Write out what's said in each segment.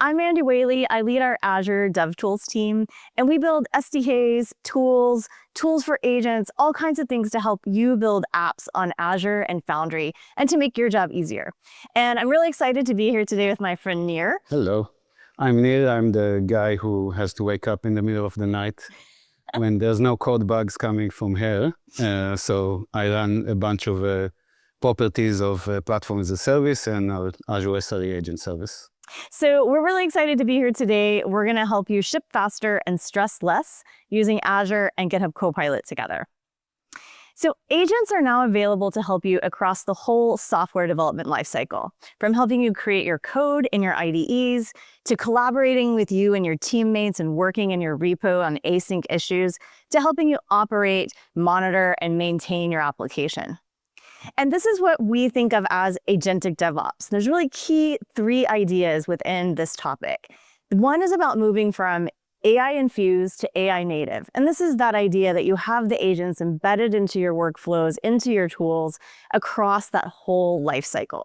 I'm Andy Whaley. I lead our Azure DevTools team, and we build SDKs, tools for agents, all kinds of things to help you build apps on Azure and Foundry and to make your job easier. And I'm really excited to be here today with my friend Nir. Hello, I'm Nir. I'm the guy who has to wake up in the middle of the night when there's no code bugs coming from here. So I run a bunch of properties of Platform as a Service and our Azure SRE Agent service. So we're really excited to be here today. We're going to help you ship faster and stress less using Azure and GitHub Copilot together. So agents are now available to help you across the whole software development lifecycle, from helping you create your code in your IDEs, to collaborating with you and your teammates and working in your repo on async issues, to helping you operate, monitor, and maintain your application. And this is what we think of as agentic DevOps. There's really key 3 ideas within this topic. One is about moving from AI-infused to AI-native. And this is that idea that you have the agents embedded into your workflows, into your tools, across that whole lifecycle.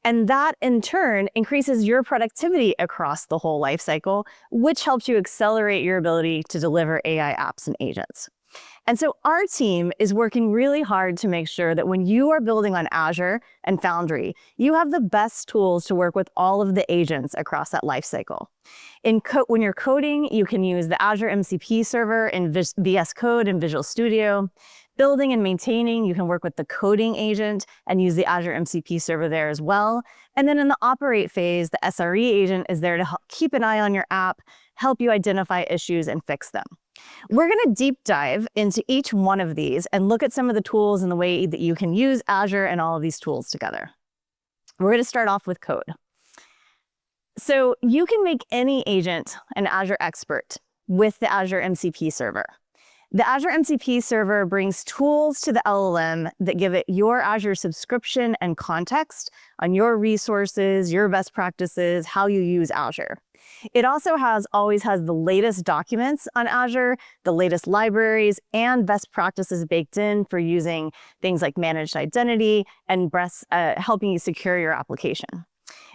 And that, in turn, increases your productivity across the whole lifecycle, which helps you accelerate your ability to deliver AI apps and agents. And so our team is working really hard to make sure that when you are building on Azure and Foundry, you have the best tools to work with all of the agents across that lifecycle. When you're coding, you can use the Azure MCP Server in VS Code and Visual Studio. Building and maintaining, you can work with the coding agent and use the Azure MCP Server there as well. And then in the operate phase, the SRE agent is there to help keep an eye on your app, help you identify issues and fix them. We're going to deep dive into each one of these and look at some of the tools and the way that you can use Azure and all of these tools together. We're going to start off with code. So you can make any agent an Azure expert with the Azure MCP Server. The Azure MCP Server brings tools to the LLM that give it your Azure subscription and context on your resources, your best practices, how you use Azure. It also always has the latest documents on Azure, the latest libraries, and best practices baked in for using things like managed identity and helping you secure your application.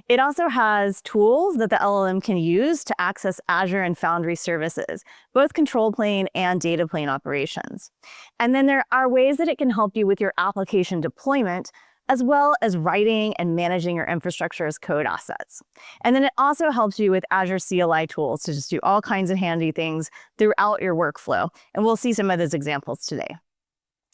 It also has tools that the LLM can use to access Azure and Foundry services, both control plane and data plane operations. And then there are ways that it can help you with your application deployment, as well as writing and managing your infrastructure as code assets. And then it also helps you with Azure CLI tools to just do all kinds of handy things throughout your workflow. And we'll see some of those examples today.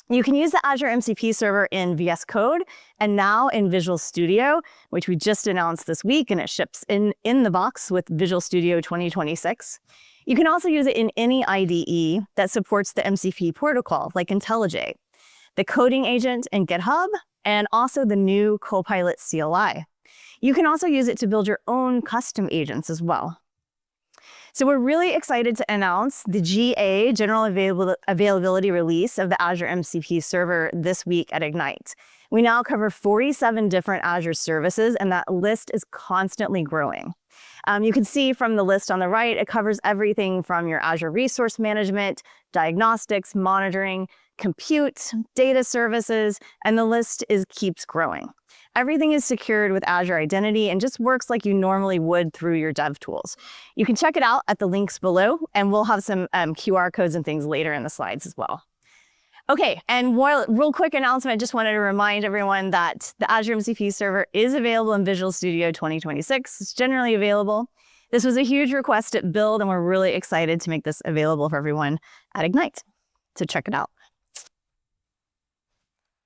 You can use the Azure MCP Server in VS Code and now in Visual Studio, which we just announced this week, and it ships in the box with Visual Studio 2026. You can also use it in any IDE that supports the MCP protocol, like IntelliJ, the coding agent in GitHub, and also the new Copilot CLI. You can also use it to build your own custom agents as well. So we're really excited to announce the GA, General Availability release of the Azure MCP Server this week at Ignite. We now cover 47 different Azure services, and that list is constantly growing. You can see from the list on the right, it covers everything from your Azure Resource Management, diagnostics, monitoring, compute, data services, and the list keeps growing. Everything is secured with Azure Identity and just works like you normally would through your DevTools. You can check it out at the links below, and we'll have some QR codes and things later in the slides as well. Okay, and real quick announcement, I just wanted to remind everyone that the Azure MCP Server is available in Visual Studio 2026. It's generally available. This was a huge request at Build, and we're really excited to make this available for everyone at Ignite. So check it out.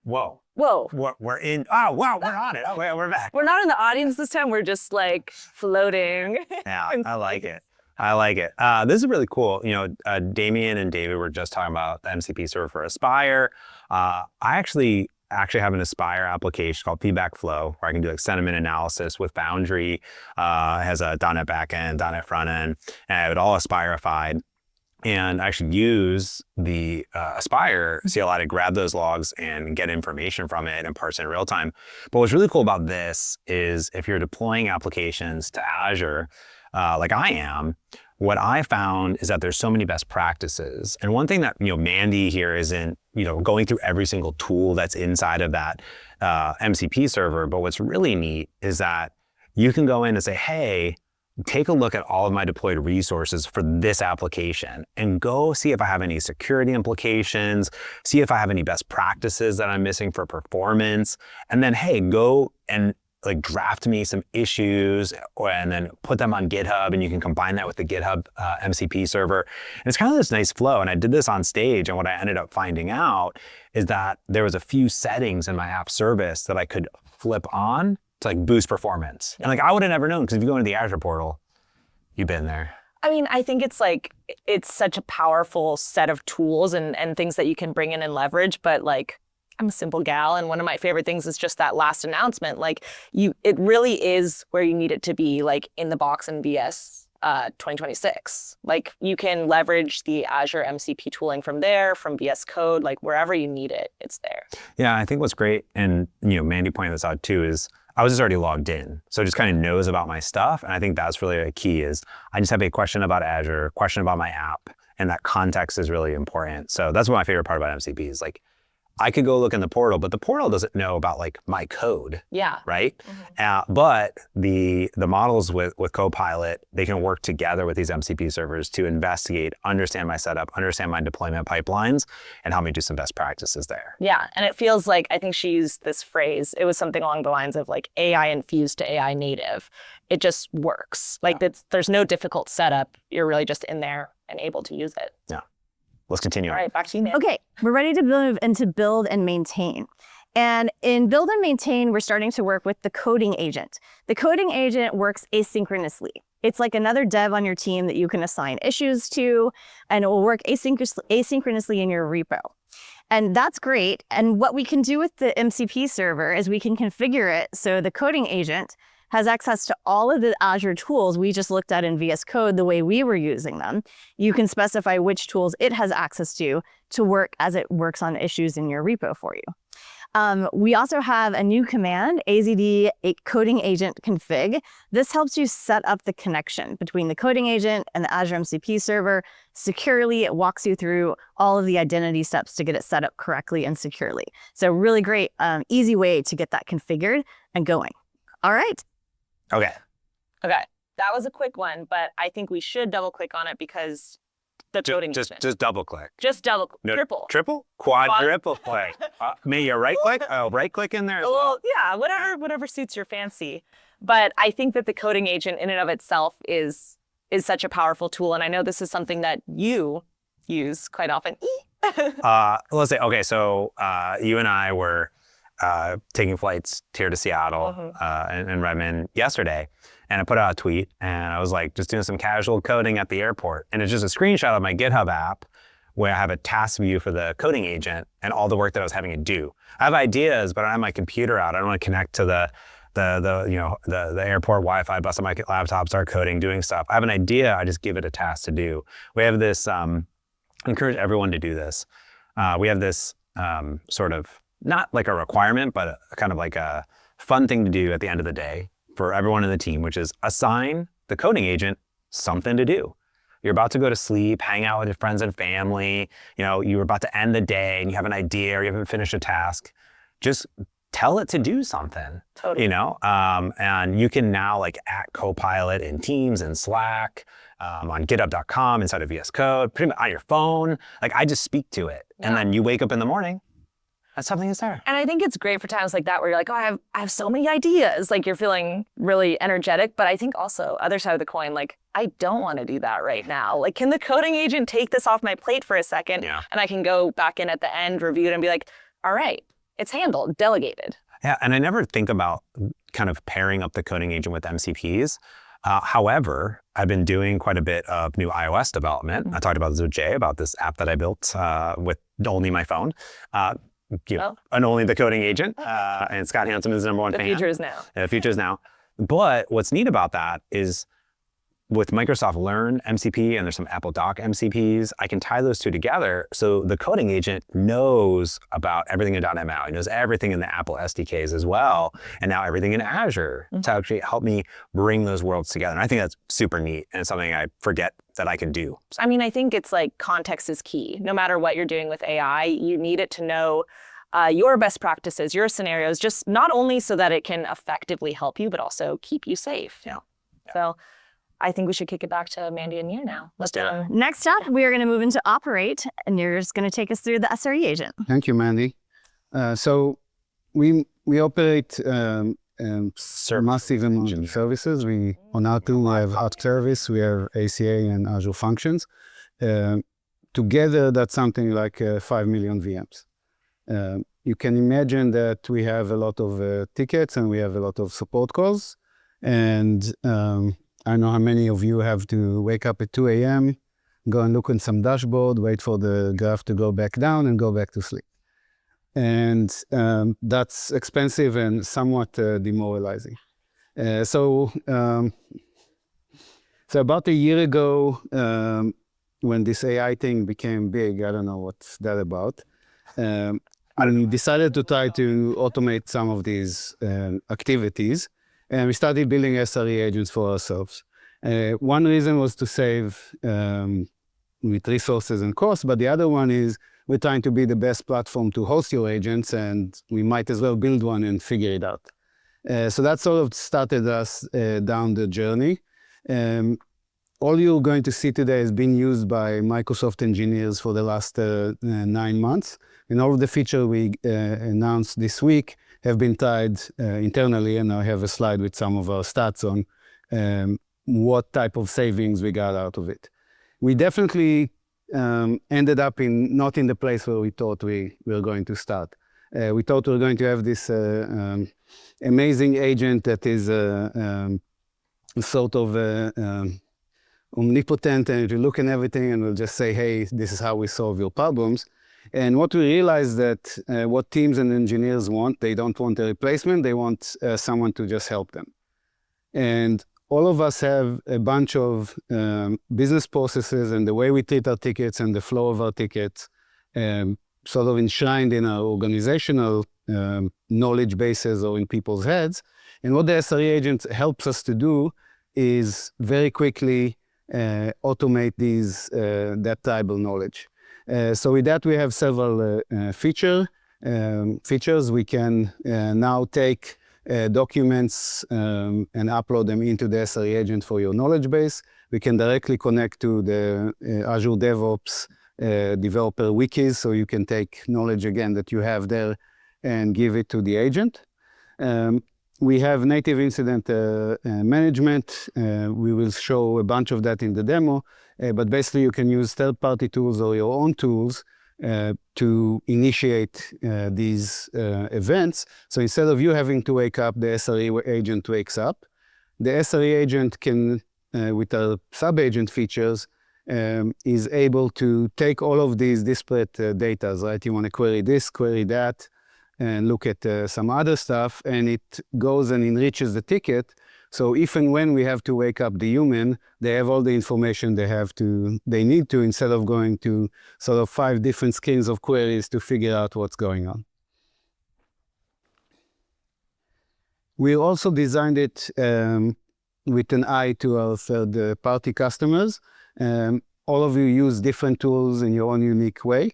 Whoa. Whoa. We're in. Oh, wow, we're on it. Oh, we're back. We're not in the audience this time. We're just like floating. Yeah, I like it. I like it. This is really cool. You know, Damien and David were just talking about the MCP Server for Aspire. I actually have an Aspire application called Feedback Flow, where I can do like sentiment analysis with Foundry. It has a .NET backend, .NET frontend, and it all Aspire-ified. And I should use the Aspire CLI to grab those logs and get information from it and parse it in real time. But what's really cool about this is if you're deploying applications to Azure, like I am, what I found is that there's so many best practices. And one thing that, Mandy here isn't, going through every single tool that's inside of that MCP server. But what's really neat is that you can go in and say, hey, take a look at all of my deployed resources for this application and go see if I have any security implications, see if I have any best practices that I'm missing for performance, and then, hey, go and like draft me some issues and then put them on GitHub, and you can combine that with the GitHub MCP server. And it's kind of this nice flow. And I did this on stage, and what I ended up finding out is that there was a few settings in my app service that I could flip on to like boost performance. And like I would have never known, because if you go into the Azure portal, you've been there. I mean, I think it's like, it's such a powerful set of tools and things that you can bring in and leverage, but like, I'm a simple gal, and one of my favorite things is just that last announcement. Like it really is where you need it to be, like in the box in VS 2026. Like you can leverage the Azure MCP tooling from there, from VS Code, like wherever you need it, it's there. Yeah, I think what's great, and Mandy pointed this out too, is I was just already logged in. So it just kind of knows about my stuff. And I think that's really a key, is I just have a question about Azure, question about my app, and that context is really important. So that's what my favorite part about MCP is, like, I could go look in the portal, but the portal doesn't know about like my code. Yeah. Right. But the models with Copilot, they can work together with these MCP servers to investigate, understand my setup, understand my deployment pipelines, and help me do some best practices there. Yeah. And it feels like, I think she used this phrase, it was something along the lines of like AI-infused to AI native. It just works. Like there's no difficult setup. You're really just in there and able to use it. Yeah. Let's continue. All right, back to you, Nan. Okay, we're ready to move into build and maintain. And in build and maintain, we're starting to work with the coding agent. The coding agent works asynchronously. It's like another dev on your team that you can assign issues to, and it will work asynchronously in your repo. And that's great. And what we can do with the MCP server is we can configure it so the coding agent has access to all of the Azure tools we just looked at in VS Code the way we were using them. You can specify which tools it has access to work as it works on issues in your repo for you. We also have a new command, azd coding agent config. This helps you set up the connection between the coding agent and the Azure MCP server securely. It walks you through all of the identity steps to get it set up correctly and securely. So really great, easy way to get that configured and going. All right. Okay. Okay. That was a quick one, but I think we should double click on it because the coding agent. Just double click. Just double, triple. Triple? Quadruple click. May you right click? Oh, right click in there as well. Yeah, whatever suits your fancy. But I think that the coding agent in and of itself is such a powerful tool. And I know this is something that you use quite often. Let's say, okay, so you and I were taking flights here to Seattle and Redmond yesterday. And I put out a tweet, and I was like, just doing some casual coding at the airport. And it's just a screenshot of my GitHub app where I have a task view for the coding agent and all the work that I was having to do. I have ideas, but I don't have my computer out. I don't want to connect to the airport Wi-Fi, bust on my laptop, start coding, doing stuff. I have an idea, I just give it a task to do. We have this, I encourage everyone to do this. We have this sort of, not like a requirement, but kind of like a fun thing to do at the end of the day for everyone in the team, which is assign the coding agent something to do. You're about to go to sleep, hang out with your friends and family, you're about to end the day and you have an idea or you haven't finished a task. Just tell it to do something. Totally. And you can now like at Copilot in Teams and Slack, on github.com inside of VS Code, pretty much on your phone. Like I just speak to it. Yeah. And then you wake up in the morning, that's something that's there. And I think it's great for times like that where you're like, oh, I have so many ideas. Like you're feeling really energetic. But I think also other side of the coin, like I don't want to do that right now. Like, can the coding agent take this off my plate for a second? Yeah. And I can go back in at the end, review it, and be like, all right, it's handled, delegated. Yeah, and I never think about kind of pairing up the coding agent with MCPs. However, I've been doing quite a bit of new iOS development. I talked about this with Jay, about this app that I built with only my phone. And only the coding agent. And Scott Hansen is the #1 fan. The future is now. The future is now. But what's neat about that is with Microsoft Learn MCP, and there's some Apple Doc MCPs, I can tie those two together so the coding agent knows about everything in .NET MAU. It knows everything in the Apple SDKs as well, and now everything in Azure to actually help me bring those worlds together. And I think that's super neat, and it's something I forget that I can do. I mean, I think it's like context is key. No matter what you're doing with AI, you need it to know your best practices, your scenarios, just not only so that it can effectively help you, but also keep you safe. Yeah. So I think we should kick it back to Mandy and you now. Let's do it. Next up, we are going to move into operate, and you're just going to take us through the SRE agent. Thank you, Mandy. So we operate massive amount of services. On our tool, we have Hot Service, we have ACA and Azure Functions. Together, that's something like 5 million VMs. You can imagine that we have a lot of tickets and we have a lot of support calls. And I know how many of you have to wake up at 2 a.m., go and look on some dashboard, wait for the graph to go back down and go back to sleep. And that's expensive and somewhat demoralizing. So about a year ago, when this AI thing became big, I don't know what's that about, I decided to try to automate some of these activities. And we started building SRE agents for ourselves. One reason was to save with resources and costs, but the other one is we're trying to be the best platform to host your agents, and we might as well build one and figure it out. So that sort of started us down the journey. All you're going to see today has been used by Microsoft engineers for the last 9 months. And all of the features we announced this week have been tied internally, and I have a slide with some of our stats on what type of savings we got out of it. We definitely ended up not in the place where we thought we were going to start. We thought we were going to have this amazing agent that is sort of omnipotent, and you look at everything and will just say, hey, this is how we solve your problems. And what we realized that what teams and engineers want, they don't want a replacement, they want someone to just help them. And all of us have a bunch of business processes, and the way we treat our tickets and the flow of our tickets sort of enshrined in our organizational knowledge bases or in people's heads. And what the SRE agent helps us to do is very quickly automate that tribal knowledge. So with that, we have several features. We can now take documents and upload them into the SRE agent for your knowledge base. We can directly connect to the Azure DevOps developer wikis, so you can take knowledge again that you have there and give it to the agent. We have native incident management. We will show a bunch of that in the demo, but basically you can use third-party tools or your own tools to initiate these events. So instead of you having to wake up, the SRE agent wakes up. The SRE agent can, with our sub-agent features, is able to take all of these disparate data, right? You want to query this, query that, and look at some other stuff, and it goes and enriches the ticket. So if and when we have to wake up the human, they have all the information they need to, instead of going to sort of 5 different screens of queries to figure out what's going on. We also designed it with an eye to our third-party customers. All of you use different tools in your own unique way.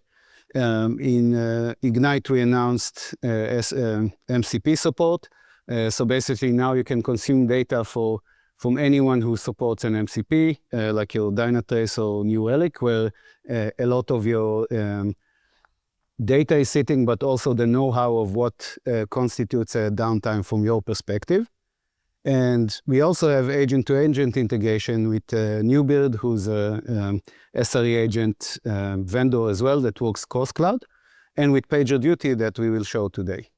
In Ignite, we announced MCP support. So basically now you can consume data from anyone who supports an MCP, like your Dynatrace or New Relic, where a lot of your data is sitting, but also the know-how of what constitutes a downtime from your perspective. And we also have agent-to-agent integration with Newbird, who's a SRE agent vendor as well that works cross-cloud, and with PagerDuty that we will show today.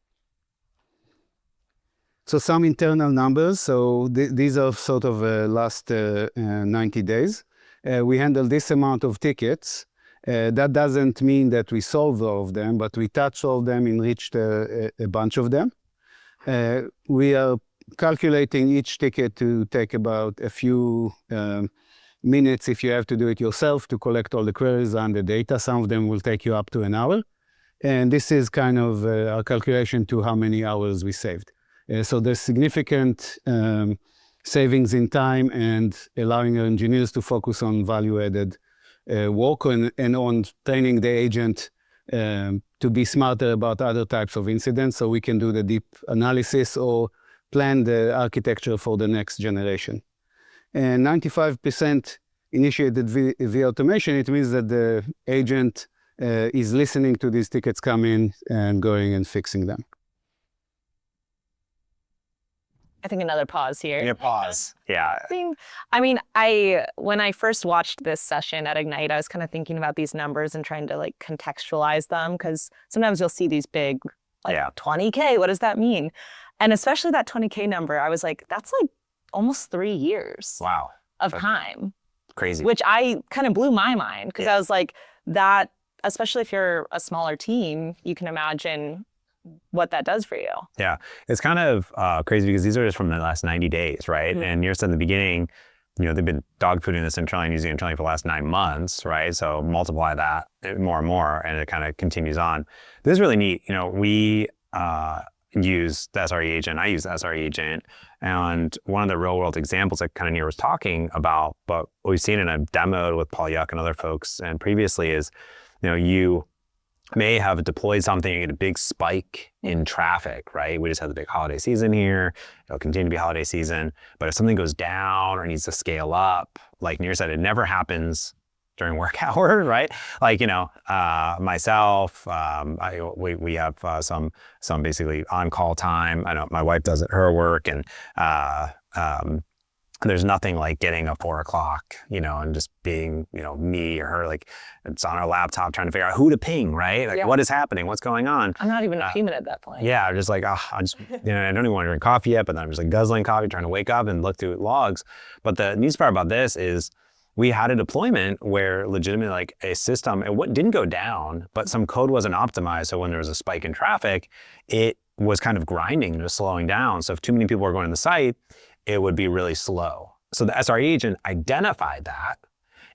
So some internal numbers. So these are sort of last 90 days. We handle this amount of tickets. That doesn't mean that we solved all of them, but we touched all of them, enriched a bunch of them. We are calculating each ticket to take about a few minutes if you have to do it yourself to collect all the queries and the data. Some of them will take you up to an hour. And this is kind of our calculation to how many hours we saved. So there's significant savings in time and allowing our engineers to focus on value-added work and on training the agent to be smarter about other types of incidents, so we can do the deep analysis or plan the architecture for the next generation. and 95% initiated via automation, it means that the agent is listening to these tickets come in and going and fixing them. I think another pause here. Yeah, pause. Yeah. When I first watched this session at Ignite, I was kind of thinking about these numbers and trying to like contextualize them, because sometimes you'll see these big, like 20K, what does that mean? And especially that 20K number, I was like, that's like almost 3 years Wow. of time. Crazy. Which I kind of blew my mind, because I was like, that, especially if you're a smaller team, you can imagine what that does for you. Yeah, it's kind of crazy because these are just from the last 90 days, right? And you said in the beginning, they've been dogfooding this internally and using it internally for the last 9 months, right? So multiply that more and more, and it kind of continues on. This is really neat. We use the SRE Agent. I use the SRE Agent. And one of the real world examples that kind of Nir was talking about, but what we've seen in a demo with Paul Yuck and other folks and previously is, you may have deployed something and get a big spike in traffic, right? We just had the big holiday season here. It'll continue to be holiday season. But if something goes down or needs to scale up, like Nir said, it never happens during work hour, right? Like, myself, we have some basically on-call time. I know my wife does it, her work, and there's nothing like getting a 4 o'clock, and just being, me or her, like it's on our laptop trying to figure out who to ping, right? Like what is happening? What's going on? I'm not even a human at that point. Yeah, just like, I don't even want to drink coffee yet, but then I'm just like guzzling coffee, trying to wake up and look through logs. But the neat part about this is we had a deployment where legitimately like a system, it didn't go down, but some code wasn't optimized. So when there was a spike in traffic, it was kind of grinding and was slowing down. So if too many people were going to the site, it would be really slow. So the SRE agent identified that.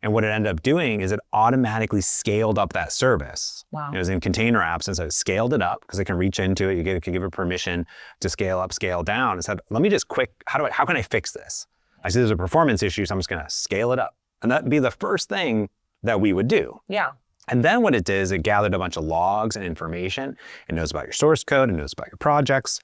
And what it ended up doing is it automatically scaled up that service. Wow. It was in container apps, and so it scaled it up because it can reach into it. You can give it permission to scale up, scale down. And said, let me just how can I fix this? I see there's a performance issue, so I'm just gonna scale it up. And that'd be the first thing that we would do. Yeah. And then what it did is it gathered a bunch of logs and information. It knows about your source code, it knows about your projects,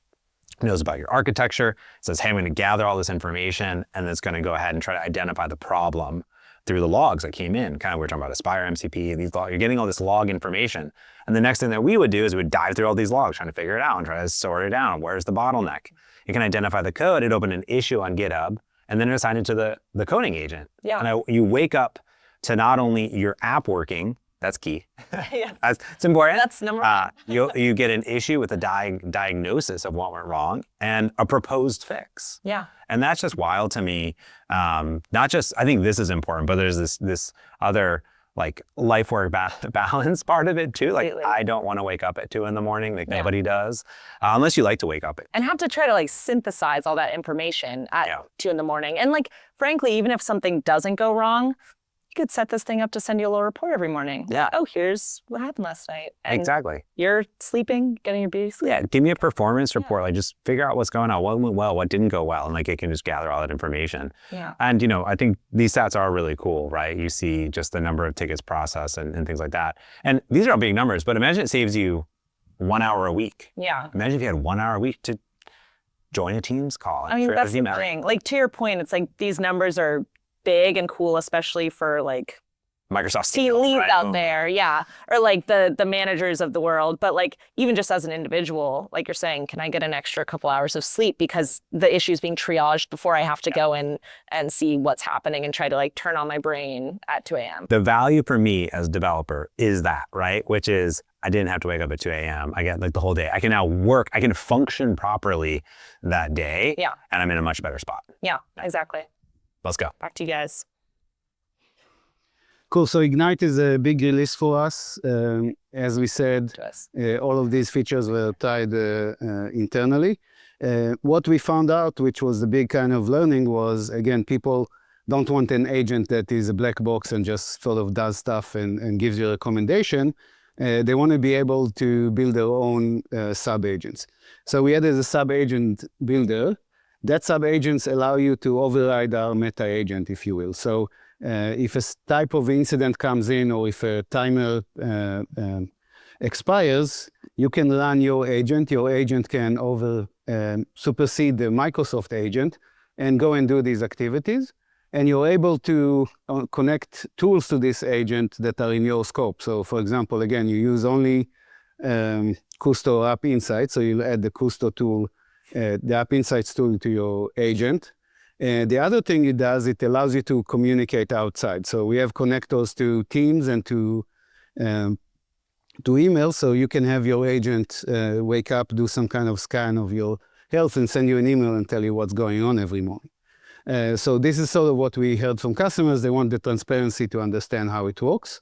it knows about your architecture. It says, hey, I'm gonna gather all this information, and it's gonna go ahead and try to identify the problem through the logs that came in. Kind of, we were talking about Aspire MCP, these logs, you're getting all this log information. And the next thing that we would do is we would dive through all these logs, trying to figure it out and try to sort it out. Where's the bottleneck? You can identify the code, it opened an issue on GitHub, and then it assigned it to the coding agent. Yeah. And you wake up to not only your app working, that's key. Yes. It's important. That's number one. You get an issue with a diagnosis of what went wrong and a proposed fix. Yeah. And that's just wild to me. Not just, I think this is important, but there's this other like life work balance part of it too. Like completely. I don't want to wake up at 2 a.m. like nobody does, unless you like to wake up at. And have to try to like synthesize all that information at 2 a.m. And like, frankly, even if something doesn't go wrong, you could set this thing up to send you a little report every morning. Yeah. Oh, here's what happened last night. And exactly. You're sleeping, getting your beauty sleep. Yeah. Give me a performance report. Like just figure out what's going on, what went well, what didn't go well. And like it can just gather all that information. Yeah. And I think these stats are really cool, right? You see just the number of tickets processed and things like that. And these are all big numbers, but imagine it saves you 1 hour a week. Yeah. Imagine if you had 1 hour a week to join a Teams call. I mean, that's the thing. Like to your point, it's like these numbers are big and cool, especially for like Microsoft team leads out there, or like the managers of the world. But like even just as an individual, like you're saying, can I get an extra couple hours of sleep because the issue is being triaged before I have to go in and see what's happening and try to like turn on my brain at 2 a.m. The value for me as a developer is that, right? Which is I didn't have to wake up at 2 a.m. I get like the whole day. I can now work. I can function properly that day. Yeah. And I'm in a much better spot. Yeah, exactly. Let's go. Back to you guys. Cool. So Ignite is a big release for us. As we said, all of these features were tied internally. What we found out, which was the big kind of learning, was, again, people don't want an agent that is a black box and just sort of does stuff and gives you a recommendation. They want to be able to build their own sub-agents. So we added a sub-agent builder. That sub-agents allow you to override our meta agent, if you will. So if a type of incident comes in or if a timer expires, you can run your agent. Your agent can supersede the Microsoft agent and go and do these activities. and you're able to connect tools to this agent that are in your scope. So for example, again, you use only Custo App Insights, so you'll add the Custo tool, the App Insights tool to your agent. The other thing it does, it allows you to communicate outside. So we have connectors to Teams and to email, so you can have your agent wake up, do some kind of scan of your health, and send you an email and tell you what's going on every morning. So this is sort of what we heard from customers. They want the transparency to understand how it works.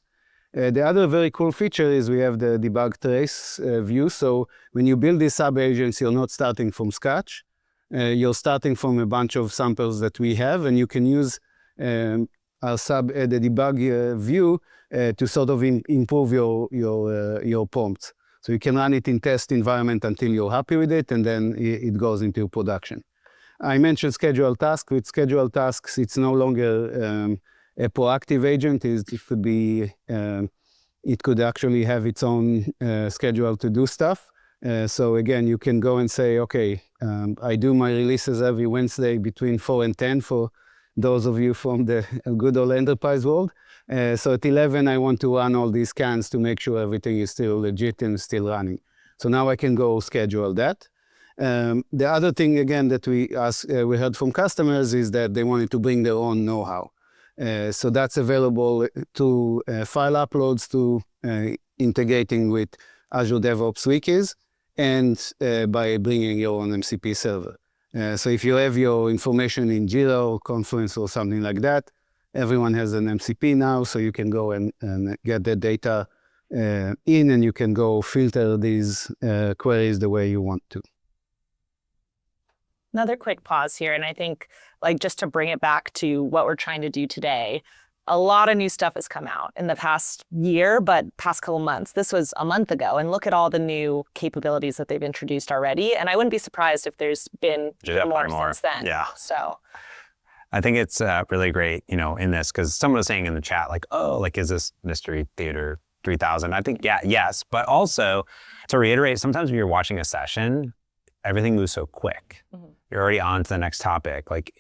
The other very cool feature is we have the debug trace view. So when you build these sub-agents, you're not starting from scratch. You're starting from a bunch of samples that we have, and you can use the debug view to sort of improve your prompts. So you can run it in test environment until you're happy with it, and then it goes into production. I mentioned scheduled tasks. With scheduled tasks, it's no longer a proactive agent. It could actually have its own schedule to do stuff. So again, you can go and say, okay, I do my releases every Wednesday between 4 and 10 for those of you from the good old enterprise world. So at 11, I want to run all these scans to make sure everything is still legit and still running. So now I can go schedule that. The other thing, again, that we heard from customers is that they wanted to bring their own know-how. So that's available to file uploads, to integrating with Azure DevOps wikis, and by bringing your own MCP server. So if you have your information in Jira or Confluence or something like that, everyone has an MCP now, so you can go and get the data in, and you can go filter these queries the way you want to. Another quick pause here, and I think like just to bring it back to what we're trying to do today, a lot of new stuff has come out in the past year, but past couple months. This was a month ago, and look at all the new capabilities that they've introduced already. And I wouldn't be surprised if there's been more since then. Yeah. So I think it's really great, in this, because someone was saying in the chat, like, oh, like, is this Mystery Theater 3000? I think, yes. But also, to reiterate, sometimes when you're watching a session, everything moves so quick. Mm-hmm. You're already on to the next topic. Like,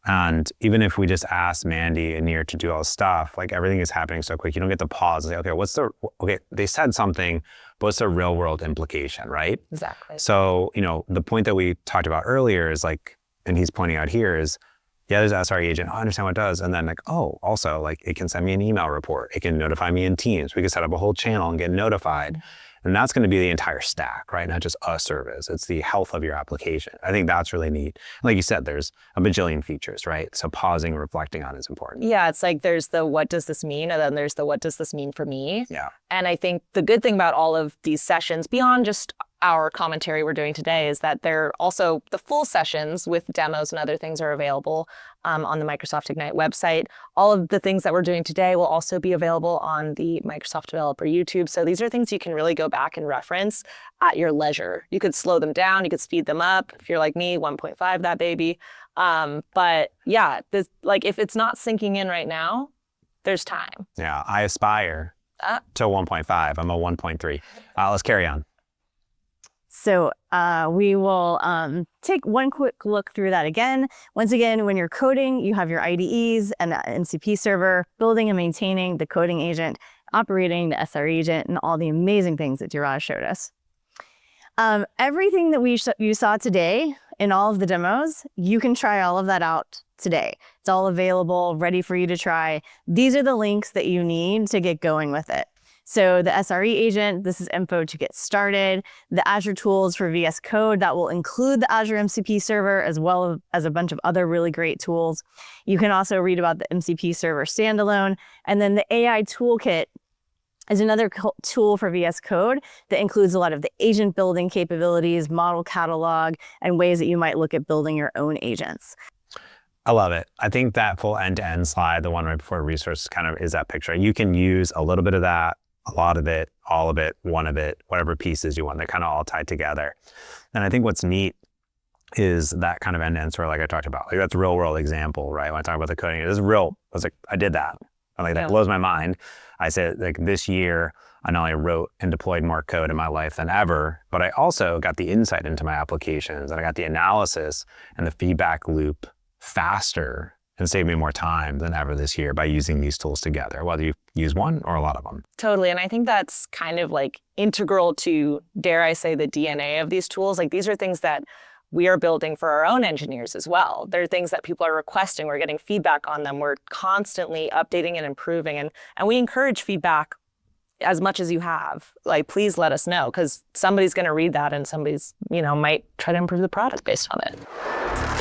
and even if we just ask Mandy and Nir to do all this stuff, like everything is happening so quick, you don't get to pause and say, okay, they said something, but what's the real world implication, right? Exactly. So, the point that we talked about earlier is like, and he's pointing out here is, yeah, there's SRE Agent, I understand what it does. And then like, oh, also like it can send me an email report. It can notify me in Teams. We can set up a whole channel and get notified. Mm-hmm. And that's going to be the entire stack, right? Not just a service. It's the health of your application. I think that's really neat. Like you said, there's a bajillion features, right? So pausing and reflecting on is important. Yeah, it's like there's the what does this mean? And then there's the what does this mean for me? Yeah. And I think the good thing about all of these sessions, beyond just our commentary we're doing today, is that they're also the full sessions with demos and other things are available on the Microsoft Ignite website. All of the things that we're doing today will also be available on the Microsoft Developer YouTube. So these are things you can really go back and reference at your leisure. You could slow them down, you could speed them up. If you're like me, 1.5 that baby. But yeah, this, like if it's not sinking in right now, there's time. Yeah, I aspire to 1.5. I'm a 1.3. Let's carry on. So we will take one quick look through that again. Once again, when you're coding, you have your IDEs and the MCP server, building and maintaining the coding agent, operating the SRE agent, and all the amazing things that Jiraj showed us. Everything that you saw today in all of the demos, you can try all of that out today. It's all available, ready for you to try. These are the links that you need to get going with it. So the SRE agent, this is info to get started. The Azure tools for VS Code, that will include the Azure MCP server as well as a bunch of other really great tools. You can also read about the MCP server standalone. And then the AI toolkit is another tool for VS Code that includes a lot of the agent building capabilities, model catalog, and ways that you might look at building your own agents. I love it. I think that full end-to-end slide, the one right before resource, kind of is that picture. You can use a little bit of that, a lot of it, all of it, one of it, whatever pieces you want. They're kind of all tied together. And I think what's neat is that kind of end-to-end story like I talked about. Like that's a real-world example, right? When I talk about the coding, it is real. I was like, I did that. And like that blows my mind. I said like this year, I not only wrote and deployed more code in my life than ever, but I also got the insight into my applications and I got the analysis and the feedback loop faster and save me more time than ever this year by using these tools together, whether you use one or a lot of them. Totally. And I think that's kind of like integral to, dare I say, the DNA of these tools. Like these are things that we are building for our own engineers as well. They're things that people are requesting. We're getting feedback on them. We're constantly updating and improving. And we encourage feedback as much as you have. Like, please let us know, because somebody's going to read that and somebody's, might try to improve the product based on it.